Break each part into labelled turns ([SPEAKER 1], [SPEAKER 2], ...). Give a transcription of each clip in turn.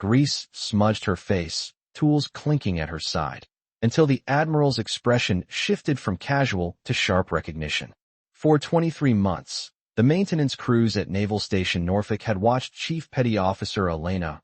[SPEAKER 1] grease smudged her face, tools clinking at her side, until the Admiral's expression shifted from casual to sharp recognition. For 23 months, the maintenance crews at Naval Station Norfolk had watched Chief Petty Officer Elena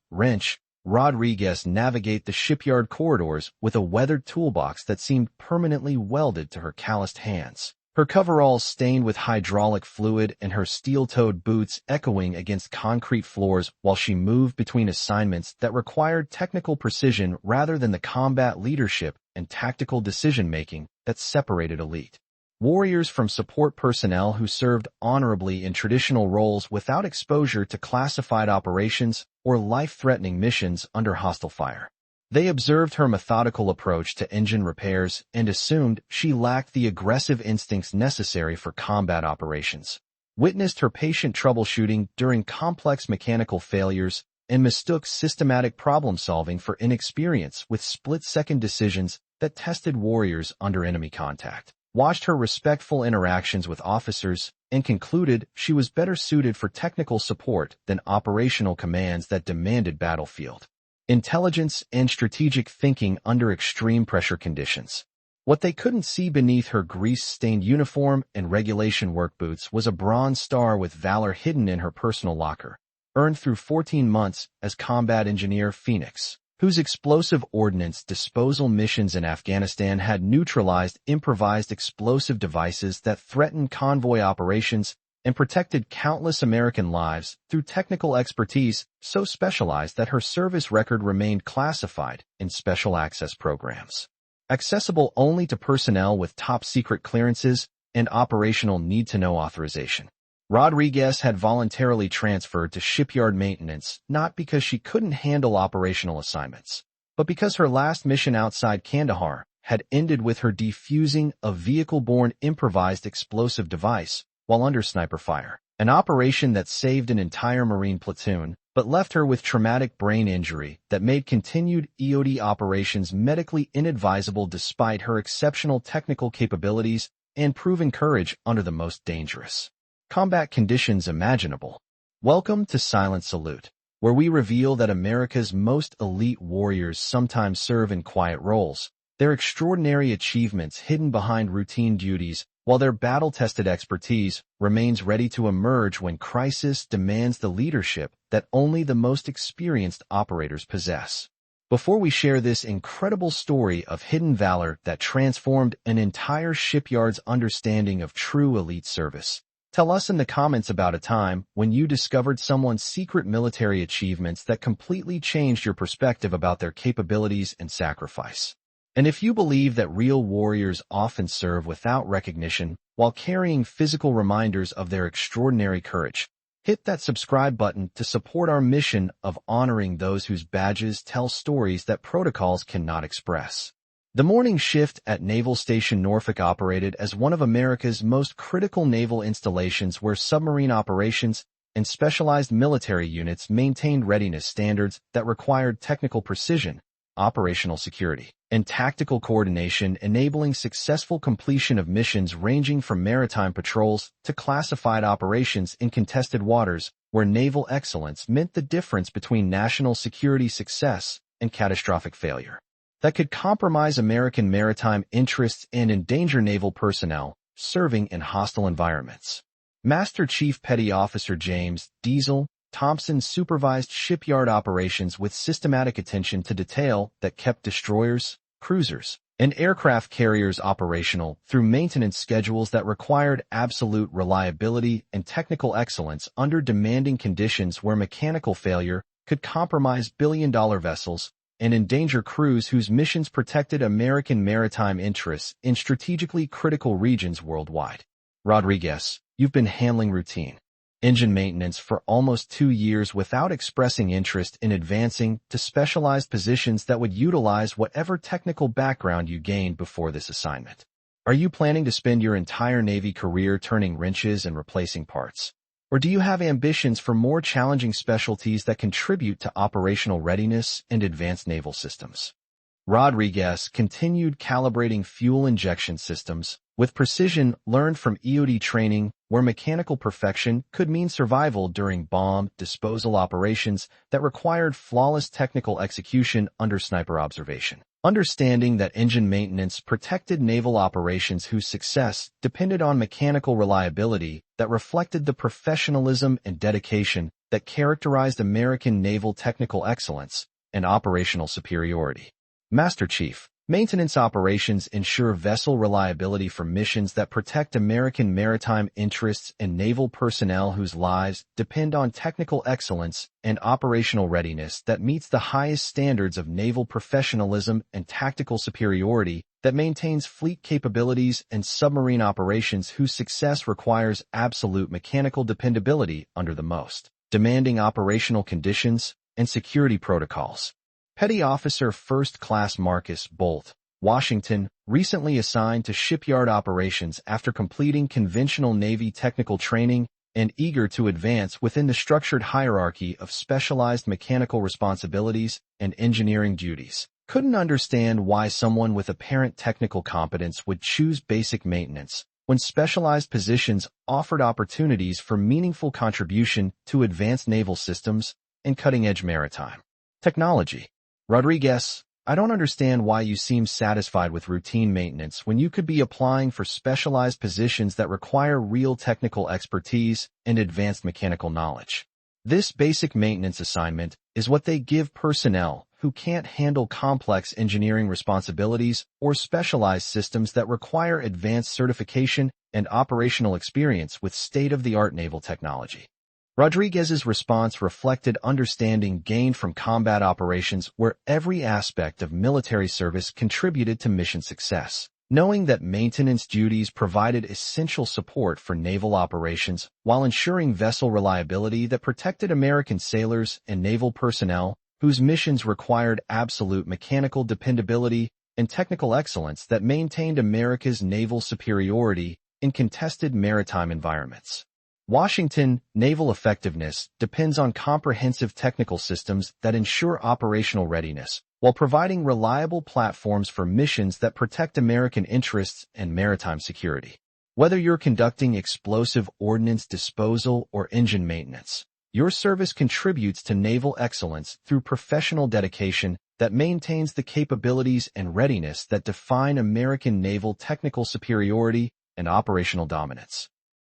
[SPEAKER 1] Rodriguez navigate the shipyard corridors with a weathered toolbox that seemed permanently welded to her calloused hands. Her coveralls stained with hydraulic fluid and her steel-toed boots echoing against concrete floors while she moved between assignments that required technical precision rather than the combat leadership and tactical decision-making that separated elite warriors from support personnel who served honorably in traditional roles without exposure to classified operations or life-threatening missions under hostile fire. They observed her methodical approach to engine repairs and assumed she lacked the aggressive instincts necessary for combat operations, witnessed her patient troubleshooting during complex mechanical failures, and mistook systematic problem-solving for inexperience with split-second decisions that tested warriors under enemy contact, watched her respectful interactions with officers, and concluded she was better suited for technical support than operational commands that demanded battlefield intelligence and strategic thinking under extreme pressure conditions. What they couldn't see beneath her grease-stained uniform and regulation work boots was a bronze star with Valor hidden in her personal locker, earned through 14 months as combat engineer Phoenix, whose explosive ordnance disposal missions in Afghanistan had neutralized improvised explosive devices that threatened convoy operations and protected countless American lives through technical expertise so specialized that her service record remained classified in special access programs, accessible only to personnel with top-secret clearances and operational need-to-know authorization. Rodriguez had voluntarily transferred to shipyard maintenance not because she couldn't handle operational assignments, but because her last mission outside Kandahar had ended with her defusing a vehicle-borne improvised explosive device while under sniper fire, an operation that saved an entire Marine platoon but left her with traumatic brain injury that made continued IED operations medically inadvisable despite her exceptional technical capabilities and proven courage under the most dangerous combat conditions imaginable. Welcome to Silent Salute, where we reveal that America's most elite warriors sometimes serve in quiet roles, their extraordinary achievements hidden behind routine duties, while their battle-tested expertise remains ready to emerge when crisis demands the leadership that only the most experienced operators possess. Before we share this incredible story of hidden valor that transformed an entire shipyard's understanding of true elite service, tell us in the comments about a time when you discovered someone's secret military achievements that completely changed your perspective about their capabilities and sacrifice. And if you believe that real warriors often serve without recognition while carrying physical reminders of their extraordinary courage, hit that subscribe button to support our mission of honoring those whose badges tell stories that protocols cannot express. The morning shift at Naval Station Norfolk operated as one of America's most critical naval installations where submarine operations and specialized military units maintained readiness standards that required technical precision, operational security, and tactical coordination, enabling successful completion of missions ranging from maritime patrols to classified operations in contested waters, where naval excellence meant the difference between national security success and catastrophic failure that could compromise American maritime interests and endanger naval personnel serving in hostile environments. Master Chief Petty Officer James Diesel Thompson supervised shipyard operations with systematic attention to detail that kept destroyers, cruisers, and aircraft carriers operational through maintenance schedules that required absolute reliability and technical excellence under demanding conditions where mechanical failure could compromise billion-dollar vessels and endanger crews whose missions protected American maritime interests in strategically critical regions worldwide. Rodriguez, you've been handling routine engine maintenance for almost 2 years without expressing interest in advancing to specialized positions that would utilize whatever technical background you gained before this assignment. Are you planning to spend your entire Navy career turning wrenches and replacing parts? Or do you have ambitions for more challenging specialties that contribute to operational readiness and advanced naval systems? Rodriguez continued calibrating fuel injection systems with precision learned from IED training where mechanical perfection could mean survival during bomb disposal operations that required flawless technical execution under sniper observation. Understanding that engine maintenance protected naval operations whose success depended on mechanical reliability that reflected the professionalism and dedication that characterized American naval technical excellence and operational superiority. Master Chief, maintenance operations ensure vessel reliability for missions that protect American maritime interests and naval personnel whose lives depend on technical excellence and operational readiness that meets the highest standards of naval professionalism and tactical superiority that maintains fleet capabilities and submarine operations whose success requires absolute mechanical dependability under the most demanding operational conditions and security protocols. Petty Officer First Class Marcus Bolt, Washington, recently assigned to shipyard operations after completing conventional Navy technical training and eager to advance within the structured hierarchy of specialized mechanical responsibilities and engineering duties. Couldn't understand why someone with apparent technical competence would choose basic maintenance when specialized positions offered opportunities for meaningful contribution to advanced naval systems and cutting-edge maritime technology. Rodriguez, I don't understand why you seem satisfied with routine maintenance when you could be applying for specialized positions that require real technical expertise and advanced mechanical knowledge. This basic maintenance assignment is what they give personnel who can't handle complex engineering responsibilities or specialized systems that require advanced certification and operational experience with state-of-the-art naval technology. Rodriguez's response reflected understanding gained from combat operations where every aspect of military service contributed to mission success. Knowing that maintenance duties provided essential support for naval operations while ensuring vessel reliability that protected American sailors and naval personnel whose missions required absolute mechanical dependability and technical excellence that maintained America's naval superiority in contested maritime environments. Washington naval effectiveness depends on comprehensive technical systems that ensure operational readiness, while providing reliable platforms for missions that protect American interests and maritime security. Whether you're conducting explosive ordnance disposal or engine maintenance, your service contributes to naval excellence through professional dedication that maintains the capabilities and readiness that define American naval technical superiority and operational dominance.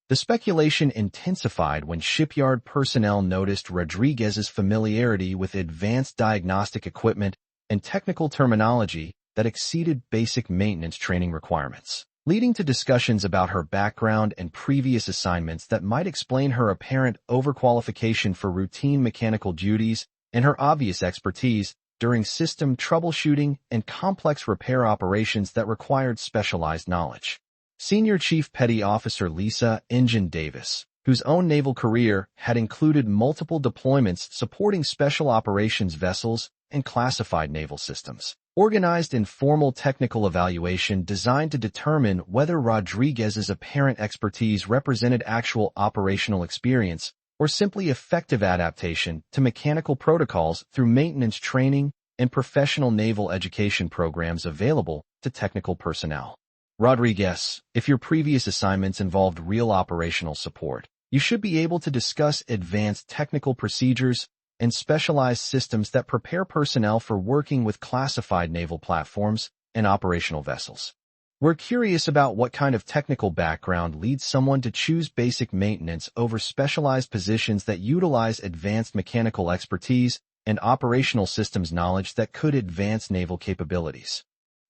[SPEAKER 1] The speculation intensified when shipyard personnel noticed Rodriguez's familiarity with advanced diagnostic equipment and technical terminology that exceeded basic maintenance training requirements, leading to discussions about her background and previous assignments that might explain her apparent overqualification for routine mechanical duties and her obvious expertise during system troubleshooting and complex repair operations that required specialized knowledge. Senior Chief Petty Officer Lisa Engine Davis, whose own naval career had included multiple deployments supporting special operations vessels and classified naval systems, organized informal technical evaluation designed to determine whether Rodriguez's apparent expertise represented actual operational experience or simply effective adaptation to mechanical protocols through maintenance training and professional naval education programs available to technical personnel. Rodriguez, if your previous assignments involved real operational support, you should be able to discuss advanced technical procedures and specialized systems that prepare personnel for working with classified naval platforms and operational vessels. We're curious about what kind of technical background leads someone to choose basic maintenance over specialized positions that utilize advanced mechanical expertise and operational systems knowledge that could advance naval capabilities.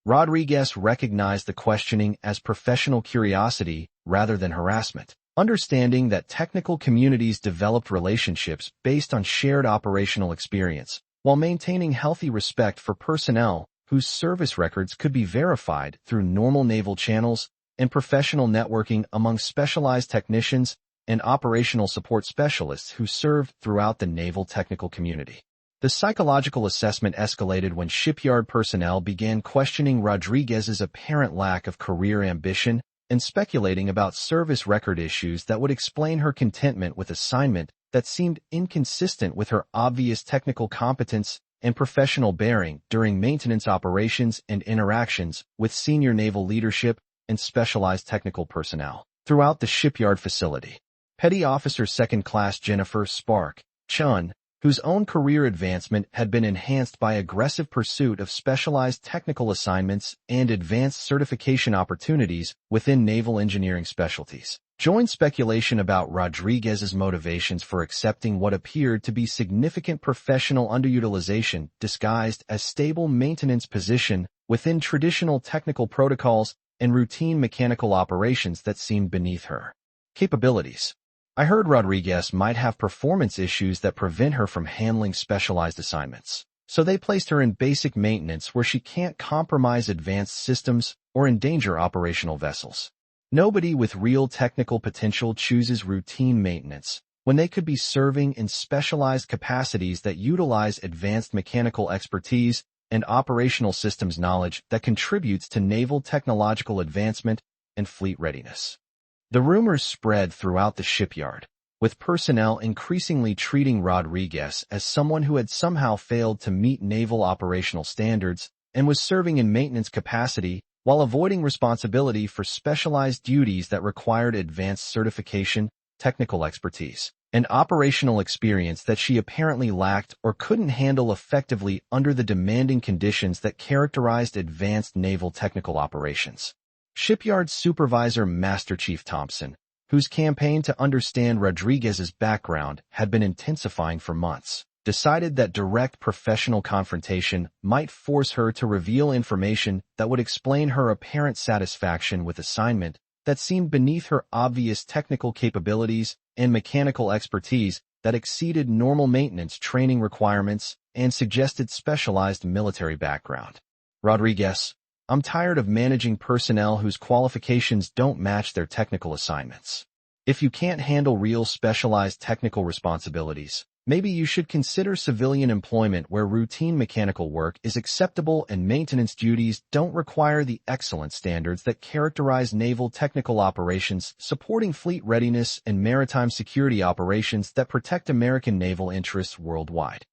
[SPEAKER 1] Rodriguez recognized the questioning as professional curiosity rather than harassment, understanding that technical communities developed relationships based on shared operational experience, while maintaining healthy respect for personnel whose service records could be verified through normal naval channels and professional networking among specialized technicians and operational support specialists who served throughout the naval technical community. The psychological assessment escalated when shipyard personnel began questioning Rodriguez's apparent lack of career ambition and speculating about service record issues that would explain her contentment with assignment that seemed inconsistent with her obvious technical competence and professional bearing during maintenance operations and interactions with senior naval leadership and specialized technical personnel. Throughout the shipyard facility, Petty Officer Second Class Jennifer Spark Chun, whose own career advancement had been enhanced by aggressive pursuit of specialized technical assignments and advanced certification opportunities within naval engineering specialties, joined speculation about Rodriguez's motivations for accepting what appeared to be significant professional underutilization disguised as stable maintenance position within traditional technical protocols and routine mechanical operations that seemed beneath her capabilities. I heard Rodriguez might have performance issues that prevent her from handling specialized assignments, so they placed her in basic maintenance where she can't compromise advanced systems or endanger operational vessels. Nobody with real technical potential chooses routine maintenance when they could be serving in specialized capacities that utilize advanced mechanical expertise and operational systems knowledge that contributes to naval technological advancement and fleet readiness. The rumors spread throughout the shipyard, with personnel increasingly treating Rodriguez as someone who had somehow failed to meet naval operational standards and was serving in maintenance capacity while avoiding responsibility for specialized duties that required advanced certification, technical expertise, and operational experience that she apparently lacked or couldn't handle effectively under the demanding conditions that characterized advanced naval technical operations. Shipyard Supervisor Master Chief Thompson, whose campaign to understand Rodriguez's background had been intensifying for months, decided that direct professional confrontation might force her to reveal information that would explain her apparent satisfaction with assignment that seemed beneath her obvious technical capabilities and mechanical expertise that exceeded normal maintenance training requirements and suggested specialized military background. Rodriguez, I'm tired of managing personnel whose qualifications don't match their technical assignments. If you can't handle real specialized technical responsibilities, maybe you should consider civilian employment where routine mechanical work is acceptable and maintenance duties don't require the excellent standards that characterize naval technical operations, supporting fleet readiness and maritime security operations that protect American naval interests worldwide.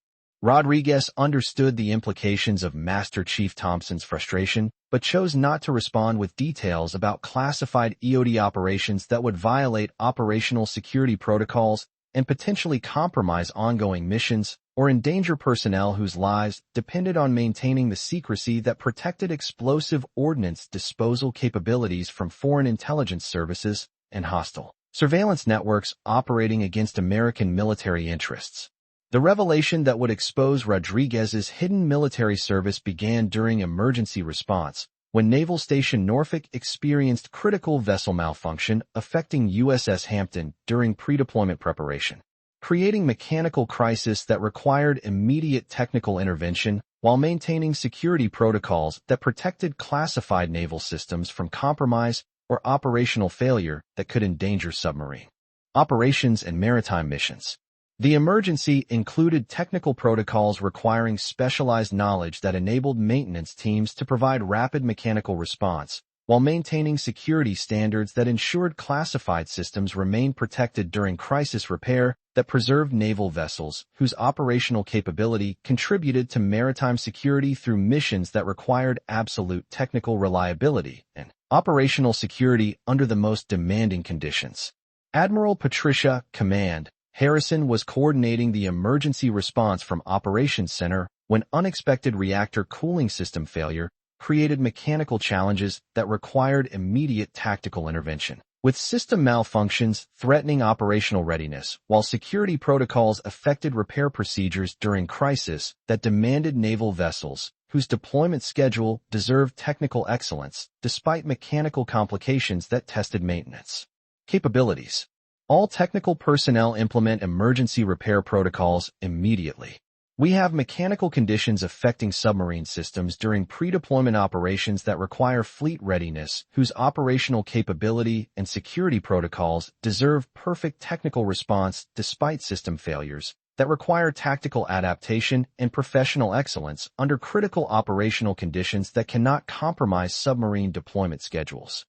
[SPEAKER 1] Rodriguez understood the implications of Master Chief Thompson's frustration, but chose not to respond with details about classified EOD operations that would violate operational security protocols and potentially compromise ongoing missions or endanger personnel whose lives depended on maintaining the secrecy that protected explosive ordnance disposal capabilities from foreign intelligence services and hostile surveillance networks operating against American military interests. The revelation that would expose Rodriguez's hidden military service began during emergency response, when Naval Station Norfolk experienced critical vessel malfunction affecting USS Hampton during pre-deployment preparation, creating mechanical crisis that required immediate technical intervention while maintaining security protocols that protected classified naval systems from compromise or operational failure that could endanger submarine operations and maritime missions. The emergency included technical protocols requiring specialized knowledge that enabled maintenance teams to provide rapid mechanical response, while maintaining security standards that ensured classified systems remained protected during crisis repair that preserved naval vessels whose operational capability contributed to maritime security through missions that required absolute technical reliability and operational security under the most demanding conditions. Admiral Patricia Command Harrison was coordinating the emergency response from Operations Center when unexpected reactor cooling system failure created mechanical challenges that required immediate tactical intervention, with system malfunctions threatening operational readiness, while security protocols affected repair procedures during crisis that demanded naval vessels whose deployment schedule deserved technical excellence despite mechanical complications that tested maintenance capabilities. All technical personnel implement emergency repair protocols immediately. We have mechanical conditions affecting submarine systems during pre-deployment operations that require fleet readiness, whose operational capability and security protocols deserve perfect technical response despite system failures, that require tactical adaptation and professional excellence under critical operational conditions that cannot compromise submarine deployment schedules.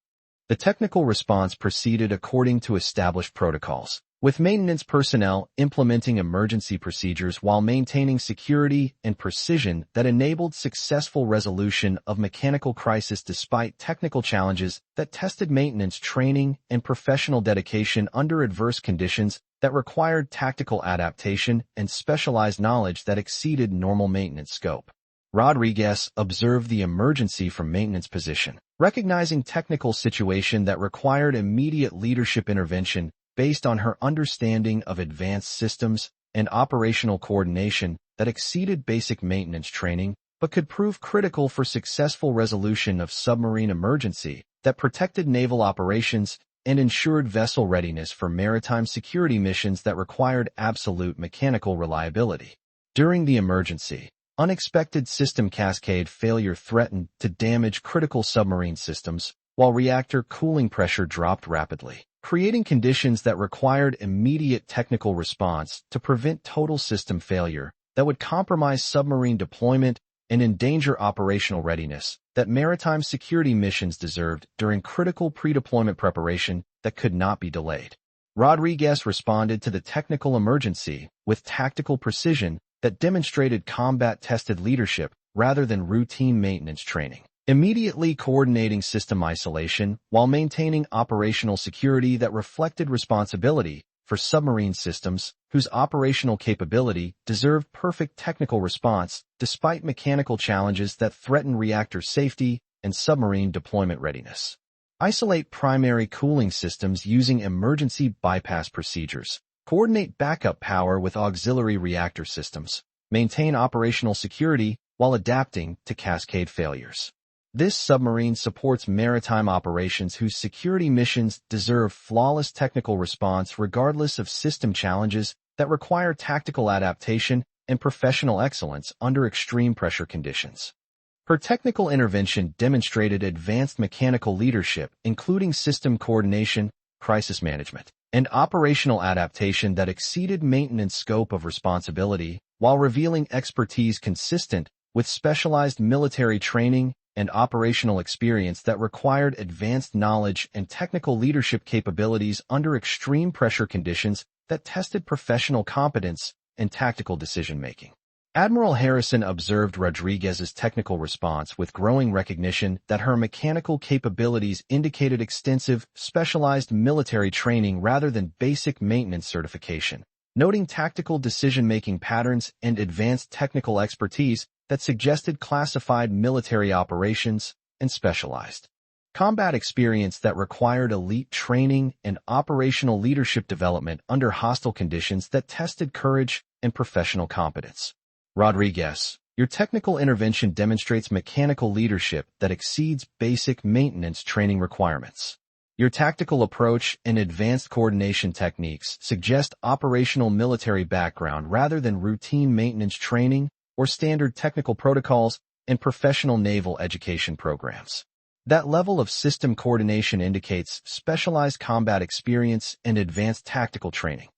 [SPEAKER 1] The technical response proceeded according to established protocols, with maintenance personnel implementing emergency procedures while maintaining security and precision that enabled successful resolution of mechanical crisis despite technical challenges that tested maintenance training and professional dedication under adverse conditions that required tactical adaptation and specialized knowledge that exceeded normal maintenance scope. Rodriguez observed the emergency from maintenance position, recognizing technical situation that required immediate leadership intervention based on her understanding of advanced systems and operational coordination that exceeded basic maintenance training but could prove critical for successful resolution of submarine emergency that protected naval operations and ensured vessel readiness for maritime security missions that required absolute mechanical reliability. During the emergency, unexpected system cascade failure threatened to damage critical submarine systems, while reactor cooling pressure dropped rapidly, creating conditions that required immediate technical response to prevent total system failure that would compromise submarine deployment and endanger operational readiness that maritime security missions deserved during critical pre-deployment preparation that could not be delayed. Rodriguez responded to the technical emergency with tactical precision that demonstrated combat-tested leadership rather than routine maintenance training, immediately coordinating system isolation while maintaining operational security that reflected responsibility for submarine systems whose operational capability deserved perfect technical response despite mechanical challenges that threaten reactor safety and submarine deployment readiness. Isolate primary cooling systems using emergency bypass procedures. Coordinate backup power with auxiliary reactor systems. Maintain operational security while adapting to cascade failures. This submarine supports maritime operations whose security missions deserve flawless technical response regardless of system challenges that require tactical adaptation and professional excellence under extreme pressure conditions. Her technical intervention demonstrated advanced mechanical leadership, including system coordination, crisis management, and operational adaptation that exceeded maintenance scope of responsibility, while revealing expertise consistent with specialized military training and operational experience that required advanced knowledge and technical leadership capabilities under extreme pressure conditions that tested professional competence and tactical decision-making. Admiral Harrison observed Rodriguez's technical response with growing recognition that her mechanical capabilities indicated extensive, specialized military training rather than basic maintenance certification, noting tactical decision-making patterns and advanced technical expertise that suggested classified military operations and specialized combat experience that required elite training and operational leadership development under hostile conditions that tested courage and professional competence. Rodriguez, your technical intervention demonstrates mechanical leadership that exceeds basic maintenance training requirements. Your tactical approach and advanced coordination techniques suggest operational military background rather than routine maintenance training or standard technical protocols and professional naval education programs. That level of system coordination indicates specialized combat experience and advanced tactical training.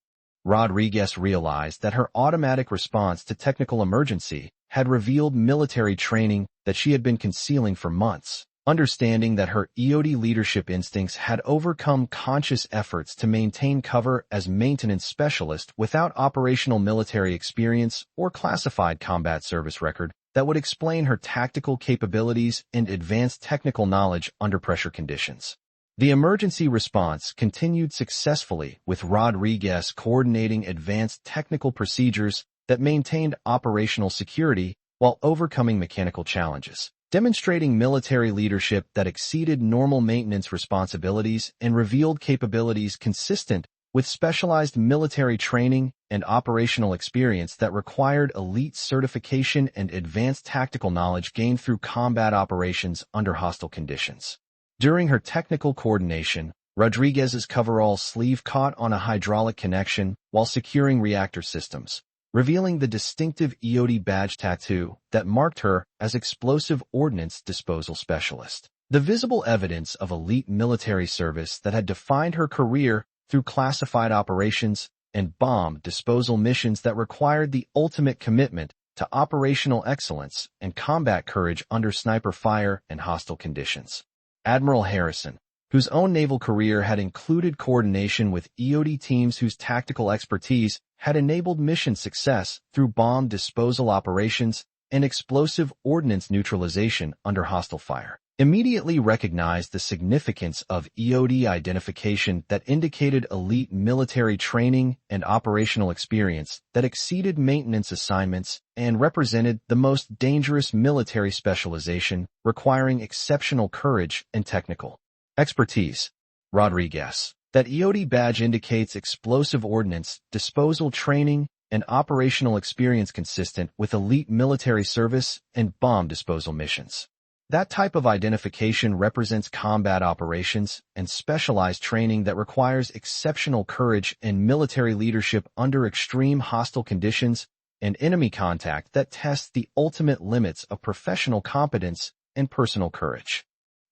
[SPEAKER 1] Rodriguez realized that her automatic response to technical emergency had revealed military training that she had been concealing for months, understanding that her IED leadership instincts had overcome conscious efforts to maintain cover as maintenance specialist without operational military experience or classified combat service record that would explain her tactical capabilities and advanced technical knowledge under pressure conditions. The emergency response continued successfully with Rodriguez coordinating advanced technical procedures that maintained operational security while overcoming mechanical challenges, demonstrating military leadership that exceeded normal maintenance responsibilities and revealed capabilities consistent with specialized military training and operational experience that required elite certification and advanced tactical knowledge gained through combat operations under hostile conditions. During her technical coordination, Rodriguez's coverall sleeve caught on a hydraulic connection while securing reactor systems, revealing the distinctive IED badge tattoo that marked her as explosive ordnance disposal specialist. The visible evidence of elite military service that had defined her career through classified operations and bomb disposal missions that required the ultimate commitment to operational excellence and combat courage under sniper fire and hostile conditions. Admiral Harrison, whose own naval career had included coordination with EOD teams whose tactical expertise had enabled mission success through bomb disposal operations and explosive ordnance neutralization under hostile fire, immediately recognized the significance of EOD identification that indicated elite military training and operational experience that exceeded maintenance assignments and represented the most dangerous military specialization requiring exceptional courage and technical expertise. Rodriguez. That EOD badge indicates explosive ordnance, disposal training, and operational experience consistent with elite military service and bomb disposal missions. That type of identification represents combat operations and specialized training that requires exceptional courage and military leadership under extreme hostile conditions and enemy contact that tests the ultimate limits of professional competence and personal courage.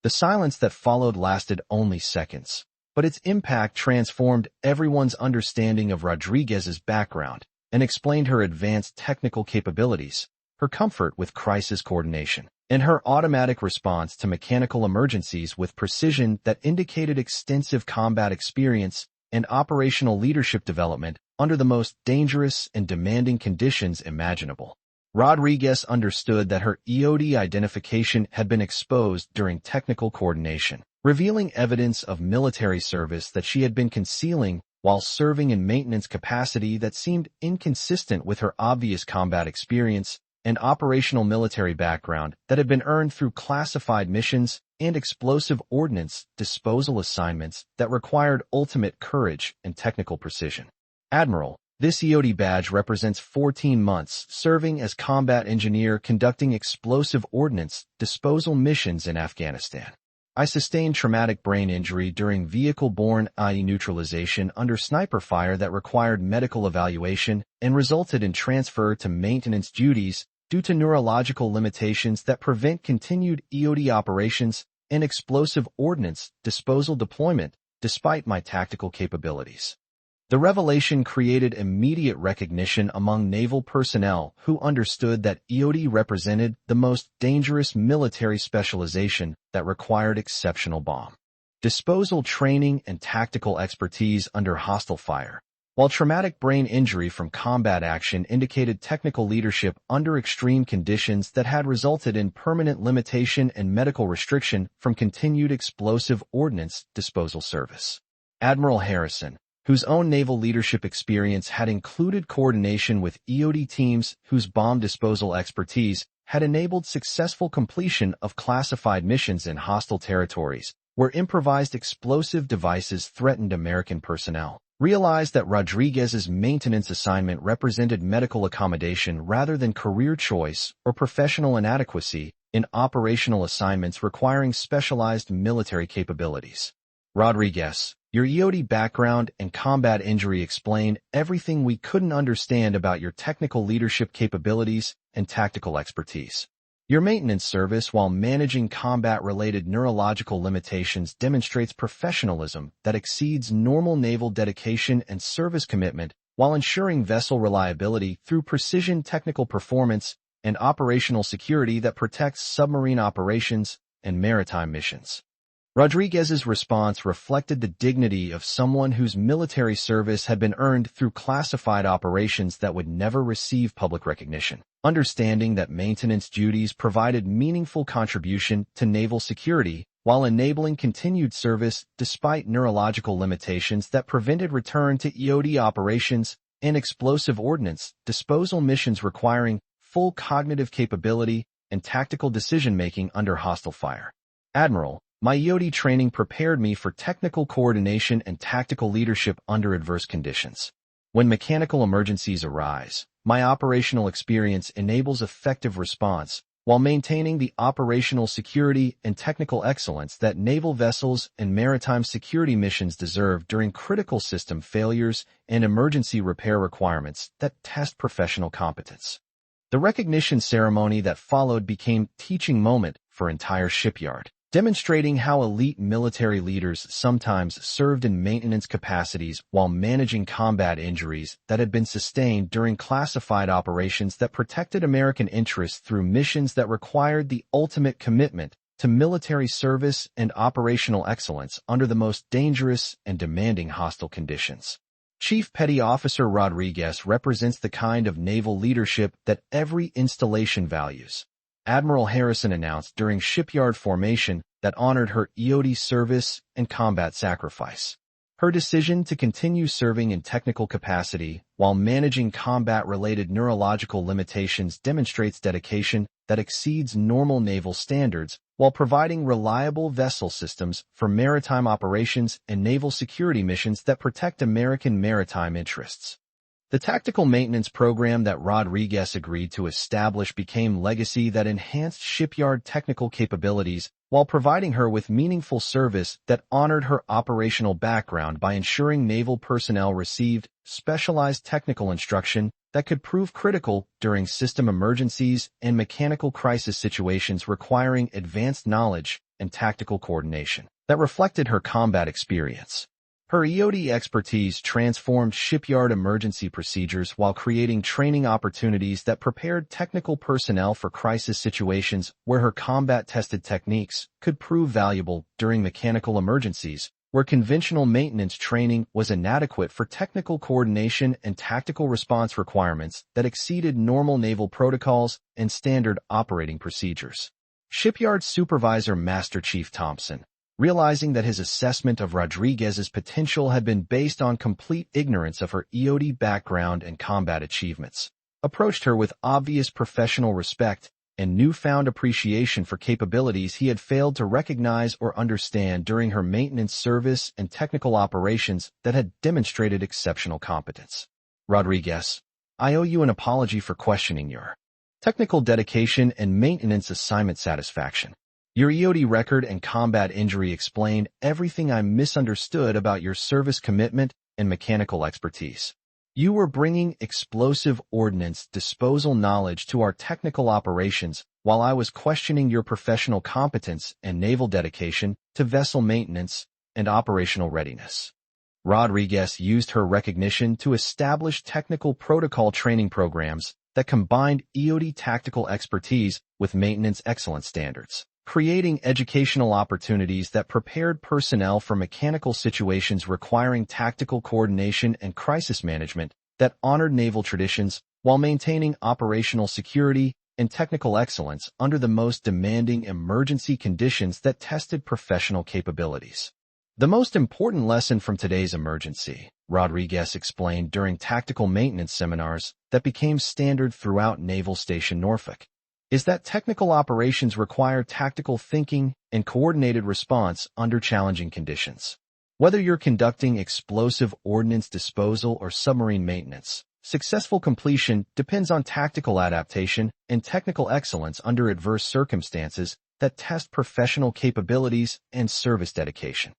[SPEAKER 1] The silence that followed lasted only seconds, but its impact transformed everyone's understanding of Rodriguez's background and explained her advanced technical capabilities, her comfort with crisis coordination, and her automatic response to mechanical emergencies with precision that indicated extensive combat experience and operational leadership development under the most dangerous and demanding conditions imaginable. Rodriguez understood that her EOD identification had been exposed during technical coordination, revealing evidence of military service that she had been concealing while serving in maintenance capacity that seemed inconsistent with her obvious combat experience and operational military background that had been earned through classified missions and explosive ordnance disposal assignments that required ultimate courage and technical precision. Admiral. This EOD badge represents 14 months serving as combat engineer conducting explosive ordnance disposal missions in Afghanistan. I sustained traumatic brain injury during vehicle-borne IE neutralization under sniper fire that required medical evaluation and resulted in transfer to maintenance duties due to neurological limitations that prevent continued EOD operations and explosive ordnance disposal deployment despite my tactical capabilities. The revelation created immediate recognition among naval personnel who understood that EOD represented the most dangerous military specialization that required exceptional bomb disposal training and tactical expertise under hostile fire, while traumatic brain injury from combat action indicated technical leadership under extreme conditions that had resulted in permanent limitation and medical restriction from continued explosive ordnance disposal service. Admiral Harrison, whose own naval leadership experience had included coordination with EOD teams whose bomb disposal expertise had enabled successful completion of classified missions in hostile territories where improvised explosive devices threatened American personnel, realized that Rodriguez's maintenance assignment represented medical accommodation rather than career choice or professional inadequacy in operational assignments requiring specialized military capabilities. Rodriguez, your EOD background and combat injury explain everything we couldn't understand about your technical leadership capabilities and tactical expertise. Your maintenance service while managing combat-related neurological limitations demonstrates professionalism that exceeds normal naval dedication and service commitment while ensuring vessel reliability through precision technical performance and operational security that protects submarine operations and maritime missions. Rodriguez's response reflected the dignity of someone whose military service had been earned through classified operations that would never receive public recognition, understanding that maintenance duties provided meaningful contribution to naval security while enabling continued service despite neurological limitations that prevented return to EOD operations and explosive ordnance disposal missions requiring full cognitive capability and tactical decision-making under hostile fire. Admiral, my EOD training prepared me for technical coordination and tactical leadership under adverse conditions. When mechanical emergencies arise, my operational experience enables effective response while maintaining the operational security and technical excellence that naval vessels and maritime security missions deserve during critical system failures and emergency repair requirements that test professional competence. The recognition ceremony that followed became a teaching moment for entire shipyard, demonstrating how elite military leaders sometimes served in maintenance capacities while managing combat injuries that had been sustained during classified operations that protected American interests through missions that required the ultimate commitment to military service and operational excellence under the most dangerous and demanding hostile conditions. Chief Petty Officer Rodriguez represents the kind of naval leadership that every installation values. Admiral Harrison announced during shipyard formation that honored her EOD service and combat sacrifice. Her decision to continue serving in technical capacity while managing combat-related neurological limitations demonstrates dedication that exceeds normal naval standards while providing reliable vessel systems for maritime operations and naval security missions that protect American maritime interests. The tactical maintenance program that Rodriguez agreed to establish became legacy that enhanced shipyard technical capabilities while providing her with meaningful service that honored her operational background by ensuring naval personnel received specialized technical instruction that could prove critical during system emergencies and mechanical crisis situations requiring advanced knowledge and tactical coordination that reflected her combat experience. Her EOD expertise transformed shipyard emergency procedures while creating training opportunities that prepared technical personnel for crisis situations where her combat-tested techniques could prove valuable during mechanical emergencies, where conventional maintenance training was inadequate for technical coordination and tactical response requirements that exceeded normal naval protocols and standard operating procedures. Shipyard Supervisor Master Chief Thompson, realizing that his assessment of Rodriguez's potential had been based on complete ignorance of her EOD background and combat achievements, approached her with obvious professional respect and newfound appreciation for capabilities he had failed to recognize or understand during her maintenance service and technical operations that had demonstrated exceptional competence. Rodriguez, I owe you an apology for questioning your technical dedication and maintenance assignment satisfaction. Your EOD record and combat injury explained everything I misunderstood about your service commitment and mechanical expertise. You were bringing explosive ordnance disposal knowledge to our technical operations while I was questioning your professional competence and naval dedication to vessel maintenance and operational readiness. Rodriguez used her recognition to establish technical protocol training programs that combined EOD tactical expertise with maintenance excellence standards, creating educational opportunities that prepared personnel for mechanical situations requiring tactical coordination and crisis management that honored naval traditions while maintaining operational security and technical excellence under the most demanding emergency conditions that tested professional capabilities. The most important lesson from today's emergency, Rodriguez explained during tactical maintenance seminars that became standard throughout Naval Station Norfolk, is that technical operations require tactical thinking and coordinated response under challenging conditions. Whether you're conducting explosive ordnance disposal or submarine maintenance, successful completion depends on tactical adaptation and technical excellence under adverse circumstances that test professional capabilities and service dedication.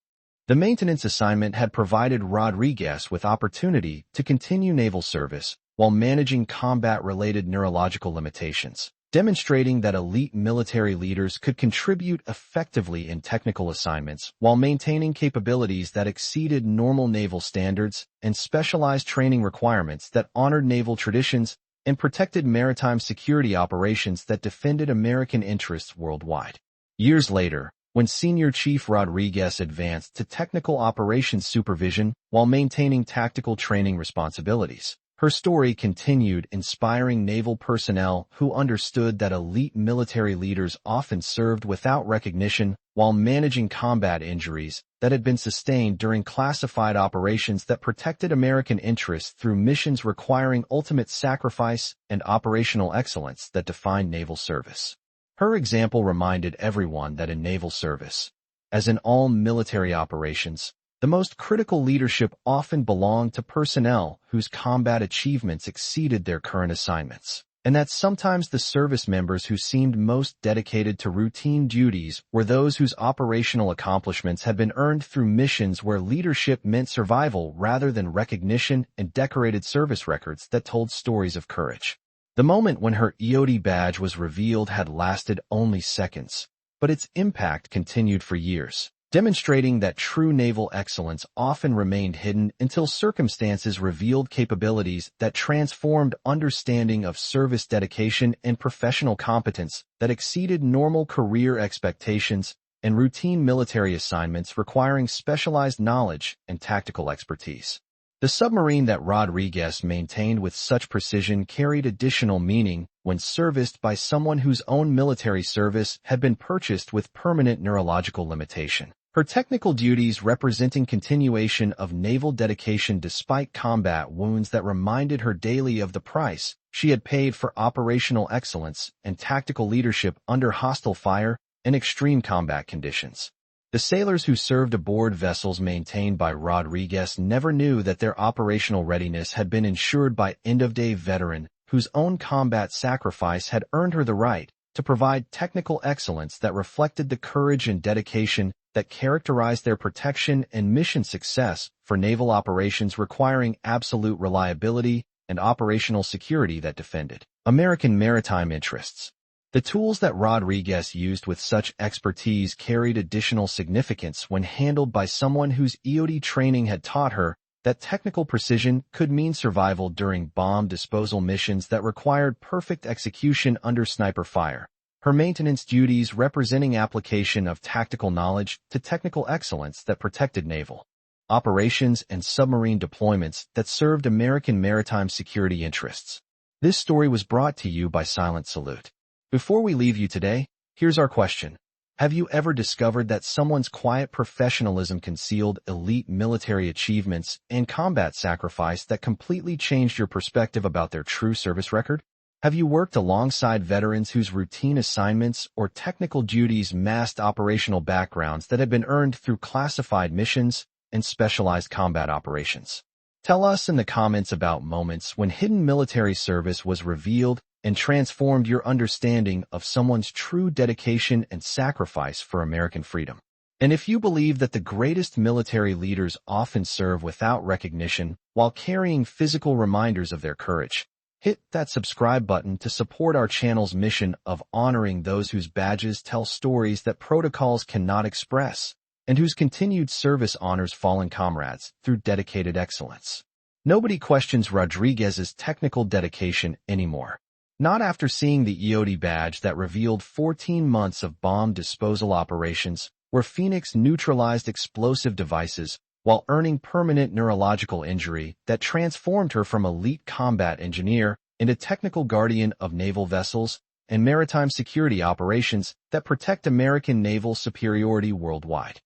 [SPEAKER 1] The maintenance assignment had provided Rodriguez with opportunity to continue naval service while managing combat-related neurological limitations, demonstrating that elite military leaders could contribute effectively in technical assignments while maintaining capabilities that exceeded normal naval standards and specialized training requirements that honored naval traditions and protected maritime security operations that defended American interests worldwide. Years later, when Senior Chief Rodriguez advanced to technical operations supervision while maintaining tactical training responsibilities, her story continued inspiring naval personnel who understood that elite military leaders often served without recognition while managing combat injuries that had been sustained during classified operations that protected American interests through missions requiring ultimate sacrifice and operational excellence that defined naval service. Her example reminded everyone that in naval service, as in all military operations, the most critical leadership often belonged to personnel whose combat achievements exceeded their current assignments, and that sometimes the service members who seemed most dedicated to routine duties were those whose operational accomplishments had been earned through missions where leadership meant survival rather than recognition and decorated service records that told stories of courage. The moment when her EOD badge was revealed had lasted only seconds, but its impact continued for years, demonstrating that true naval excellence often remained hidden until circumstances revealed capabilities that transformed understanding of service dedication and professional competence that exceeded normal career expectations and routine military assignments requiring specialized knowledge and tactical expertise. The submarine that Rodriguez maintained with such precision carried additional meaning when serviced by someone whose own military service had been purchased with permanent neurological limitation. Her technical duties representing continuation of naval dedication despite combat wounds that reminded her daily of the price she had paid for operational excellence and tactical leadership under hostile fire and extreme combat conditions. The sailors who served aboard vessels maintained by Rodriguez never knew that their operational readiness had been ensured by end-of-day veteran whose own combat sacrifice had earned her the right to provide technical excellence that reflected the courage and dedication that characterized their protection and mission success for naval operations requiring absolute reliability and operational security that defended American maritime interests. The tools that Rodriguez used with such expertise carried additional significance when handled by someone whose EOD training had taught her that technical precision could mean survival during bomb disposal missions that required perfect execution under sniper fire. Her maintenance duties representing application of tactical knowledge to technical excellence that protected naval operations and submarine deployments that served American maritime security interests. This story was brought to you by Silent Salute. Before we leave you today, here's our question. Have you ever discovered that someone's quiet professionalism concealed elite military achievements and combat sacrifice that completely changed your perspective about their true service record? Have you worked alongside veterans whose routine assignments or technical duties masked operational backgrounds that had been earned through classified missions and specialized combat operations? Tell us in the comments about moments when hidden military service was revealed and transformed your understanding of someone's true dedication and sacrifice for American freedom. And if you believe that the greatest military leaders often serve without recognition while carrying physical reminders of their courage, hit that subscribe button to support our channel's mission of honoring those whose badges tell stories that protocols cannot express, and whose continued service honors fallen comrades through dedicated excellence. Nobody questions Rodriguez's technical dedication anymore. Not after seeing the EOD badge that revealed 14 months of bomb disposal operations where Phoenix neutralized explosive devices while earning permanent neurological injury that transformed her from elite combat engineer into technical guardian of naval vessels and maritime security operations that protect American naval superiority worldwide.